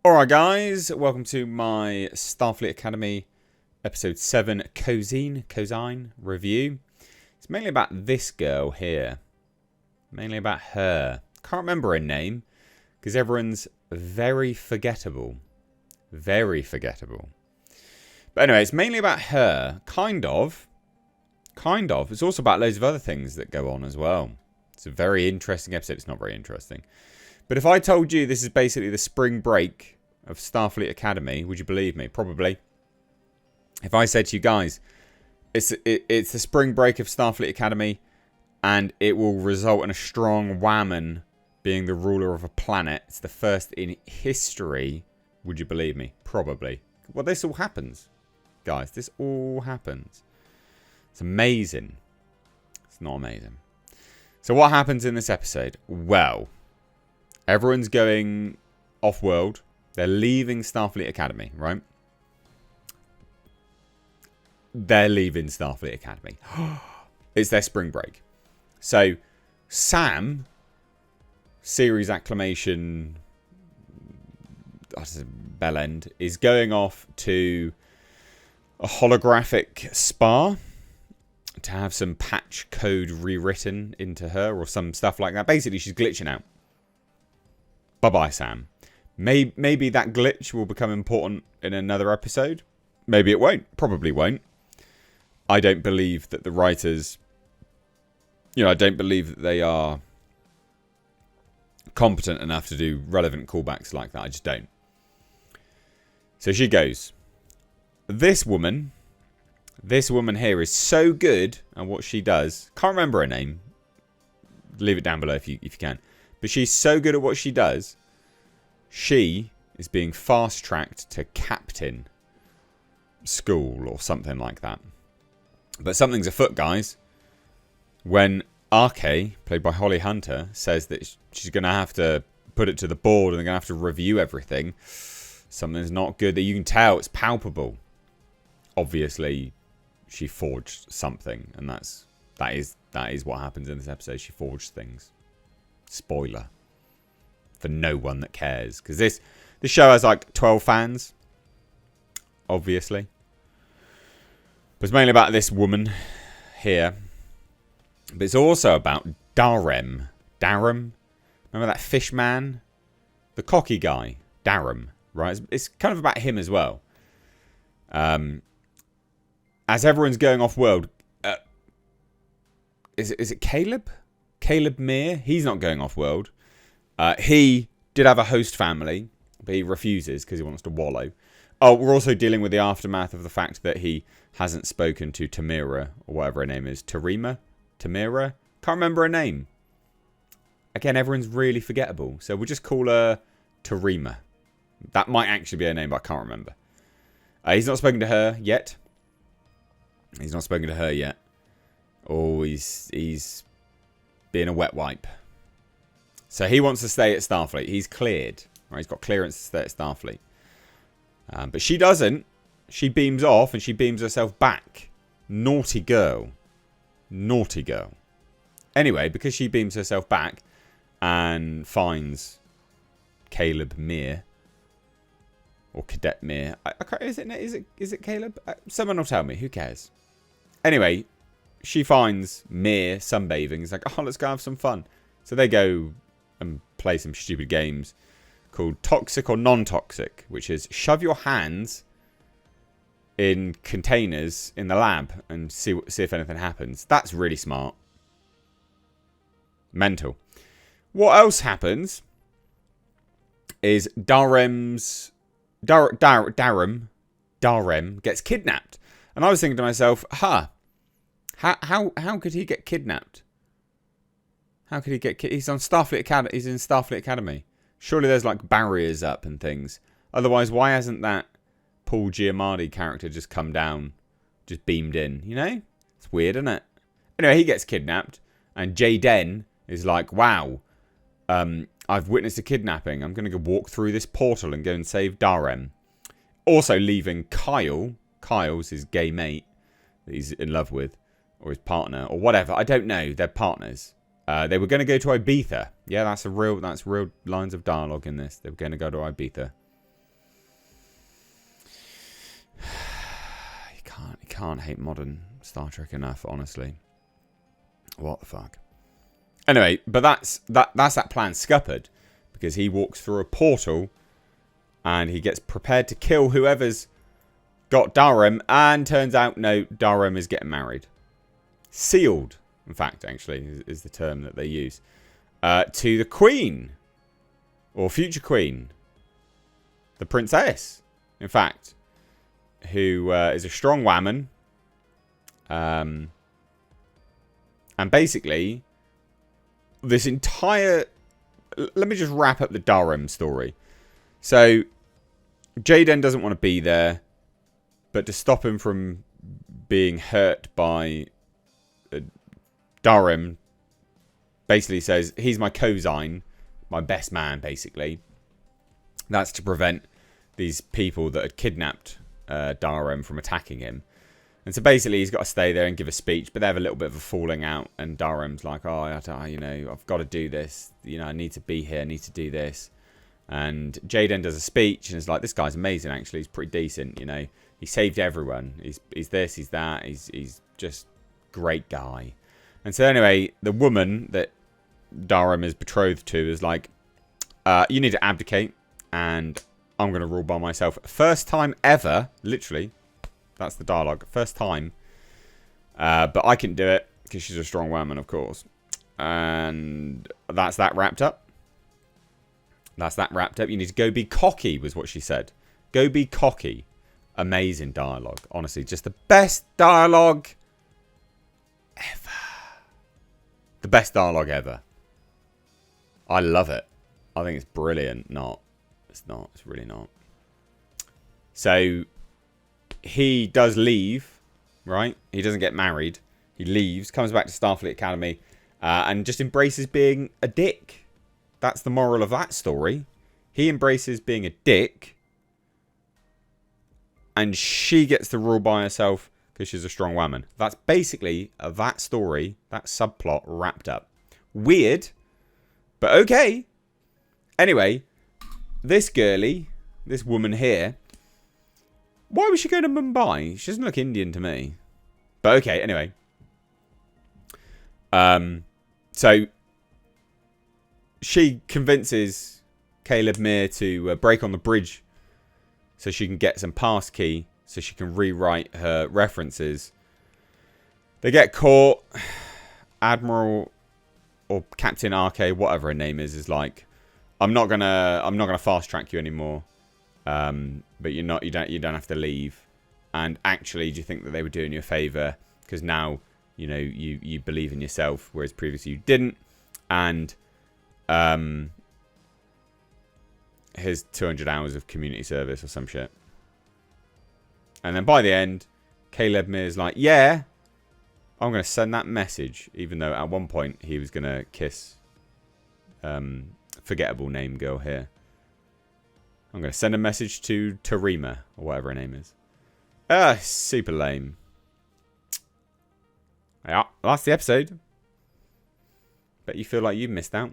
Alright guys, welcome to my Starfleet Academy episode 7 Cosine review. It's mainly about this girl here. Mainly about her. Can't remember her name because everyone's very forgettable. Very forgettable. But anyway, it's mainly about her. Kind of. It's also about loads of other things that go on as well. It's a very interesting episode. It's not very interesting. But if I told you this is basically the spring break of Starfleet Academy, would you believe me? Probably. If I said to you guys, it's the spring break of Starfleet Academy, and it will result in a strong Whammon being the ruler of a planet. It's the first in history. Would you believe me? Probably. Well, this all happens, guys. This all happens. It's amazing. It's not amazing. So what happens in this episode? Well, everyone's going off-world. They're leaving Starfleet Academy, right? They're leaving Starfleet Academy. It's their spring break. So, Sam, series acclamation, bellend, is going off to a holographic spa to have some patch code rewritten into her or some stuff like that. Basically, she's glitching out. Bye-bye, Sam. Maybe that glitch will become important in another episode. Maybe it won't. Probably won't. I don't believe that the writers... I don't believe that they are competent enough to do relevant callbacks like that. I just don't. So she goes. This woman here is so good at what she does. Can't remember her name. Leave it down below if you can. But she's so good at what she does. She is being fast-tracked to captain school or something like that. But something's afoot, guys. When Arke, played by Holly Hunter, says that she's going to have to put it to the board and they're going to have to review everything, something's not good. That you can tell, it's palpable. Obviously, she forged something, and that is what happens in this episode. She forged things. Spoiler. For no one that cares. Because this show has like 12 fans. Obviously. But it's mainly about this woman here. But it's also about Darem. Remember that fish man? The cocky guy. Darem. Right? It's kind of about him as well. As everyone's going off world. Is it Caleb? Caleb Meir? He's not going off world. He did have a host family, but he refuses because he wants to wallow. Oh, we're also dealing with the aftermath of the fact that he hasn't spoken to Tamira, or whatever her name is. Tamira? Can't remember her name. Again, everyone's really forgettable, so we'll just call her Tarima. That might actually be her name, but I can't remember. He's not spoken to her yet. Oh, he's being a wet wipe. So he wants to stay at Starfleet. He's cleared. Right? He's got clearance to stay at Starfleet. But she doesn't. She beams off and she beams herself back. Naughty girl. Naughty girl. Anyway, because she beams herself back and finds Caleb Meir. Or Cadet Meir. Is it Caleb? Someone will tell me. Who cares? Anyway, she finds Meir sunbathing. He's like, oh, let's go have some fun. So they go and play some stupid games called Toxic or Non-Toxic, which is shove your hands in containers in the lab and see if anything happens. That's really smart. Mental. What else happens is Darem gets kidnapped. And I was thinking to myself, how could he get kidnapped? How could he get He's on Starfleet Academy. He's in Starfleet Academy. Surely there's like barriers up and things. Otherwise, why hasn't that Paul Giamatti character just come down, just beamed in? You know, it's weird, isn't it? Anyway, he gets kidnapped, and Jaden is like, "Wow, I've witnessed a kidnapping. I'm going to go walk through this portal and go and save Darem." Also leaving Kyle. Kyle's his gay mate that he's in love with, or his partner, or whatever. I don't know. They're partners. They were going to go to Ibiza. Yeah, that's real lines of dialogue in this. They were going to go to Ibiza. can't hate modern Star Trek enough, honestly. What the fuck? Anyway, but that's that plan scuppered, because he walks through a portal and he gets prepared to kill whoever's got Darum, and turns out, no, Darum is getting married. Sealed, in fact, actually, is the term that they use. To the Queen. Or future Queen. The Princess, in fact. Who is a strong woman. And basically, this entire... Let me just wrap up the Darum story. So, Jaden doesn't want to be there. But to stop him from being hurt by Darum, basically says, he's my cosign, my best man, basically. That's to prevent these people that had kidnapped Darum from attacking him. And so basically he's got to stay there and give a speech, but they have a little bit of a falling out, and Darum's like, oh, I've got to do this. I need to be here, I need to do this. And Jaden does a speech and is like, this guy's amazing, actually. He's pretty decent, He saved everyone. He's this, he's that. He's just great guy. And so anyway, the woman that Darum is betrothed to is like, you need to abdicate, and I'm going to rule by myself. First time ever, literally. That's the dialogue. First time. But I can do it, because she's a strong woman, of course. And that's that wrapped up. You need to go be cocky, was what she said. Go be cocky. Amazing dialogue. Honestly, just the best dialogue ever. The best dialogue ever. I love it. I think it's brilliant. It's not. It's really not. So, he does leave, right? He doesn't get married. He leaves, comes back to Starfleet Academy, and just embraces being a dick. That's the moral of that story. He embraces being a dick. And she gets to rule by herself because she's a strong woman. That's basically that story, that subplot wrapped up. Weird, but okay. Anyway, this girly, this woman here, why was she going to Mumbai? She doesn't look Indian to me. But okay, anyway. So she convinces Caleb Mir to break on the bridge so she can get some pass key, so she can rewrite her references. They get caught. Admiral or Captain RK, whatever her name is like, I'm not gonna fast track you anymore. But you don't have to leave. And actually, do you think that they were doing you a favour? Because now, you believe in yourself, whereas previously you didn't. And here's 200 hours of community service or some shit. And then by the end, Caleb Mir's like, yeah, I'm going to send that message. Even though at one point he was going to kiss forgettable name girl here. I'm going to send a message to Tarima, or whatever her name is. Super lame. Yeah, that's the episode. Bet you feel like you missed out.